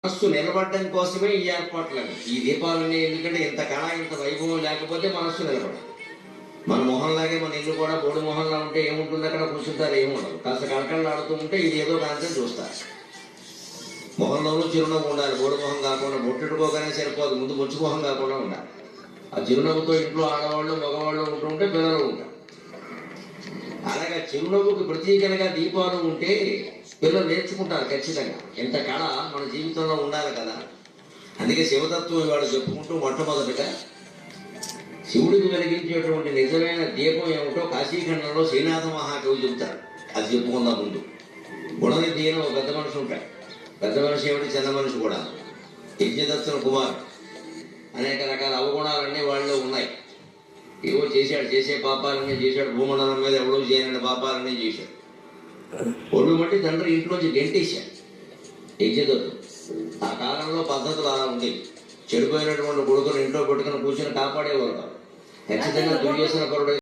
మనస్సు నిలబడడం కోసమే ఈ ఏర్పాట్లను ఈ దీపాలన్నీ. ఎందుకంటే ఇంత కళ ఇంత వైభవం లేకపోతే మనస్సు నిలబడదు. మన మొహంలాగే మన ఇల్లు కూడా బోడు మొహంలా ఉంటే ఏముంటుంది, అక్కడ కూర్చుంటారు, ఏముండదు. కాస్త కళకళలాడుతూ ఉంటే ఇది ఏదో కాంతం చూస్తారు. మొహంలోనూ చిరునవ్వు ఉండాలి. బోడు మొహం కాకుండా బొట్టెట్టుకోగానే సరిపోదు, ముందు బొచ్చు మొహం కాకుండా ఉండాలి. ఆ చిరునవ్వుతో ఇంట్లో ఆడవాళ్ళు మగవాళ్ళు ఉంటుంటే పిల్లలు ఉంటారు. అలాగే చిరునవ్వుకు ప్రతీకలుగా దీపాలు ఉంటే పిల్లలు నేర్చుకుంటారు ఖచ్చితంగా. ఇంత కళ మన జీవితంలో ఉండాలి కదా. అందుకే శివతత్వం ఇవాళ చెప్పుకుంటూ మొట్టమొదటిగా శివుడికి వెలిగించేటువంటి నిజమైన దీపం ఏమిటో కాశీఖండంలో శ్రీనాథ మహాకవి చెబుతారు. అది చెప్పుకుందాం ముందు. గుణనిధి అని ఒక పెద్ద మనిషి ఉంటాడు. పెద్ద మనిషి ఏమిటి, చిన్న మనిషి కూడా. యజ్ఞదత్తుని కుమార్. అనేక రకాల అవగుణాలన్నీ వాళ్ళలో ఉన్నాయి. ఏవో చేశాడు, చేసే పాపాలన్నీ చేశాడు. భూమండలం మీద ఎవడో చేయని పాపాలన్నీ చేశాడు. ఒళ్ళు మట్టి తండ్రి ఇంట్లోంచి గెంటేశాడు యజ్ఞదత్తుడు. ఆ కాలంలో పద్ధతులు అలా ఉండేవి. చెడిపోయినటువంటి కొడుకును ఇంట్లో పెట్టుకుని కూర్చొని కాపాడేవారు. ఖచ్చితంగా దుర్యోధన పరుడు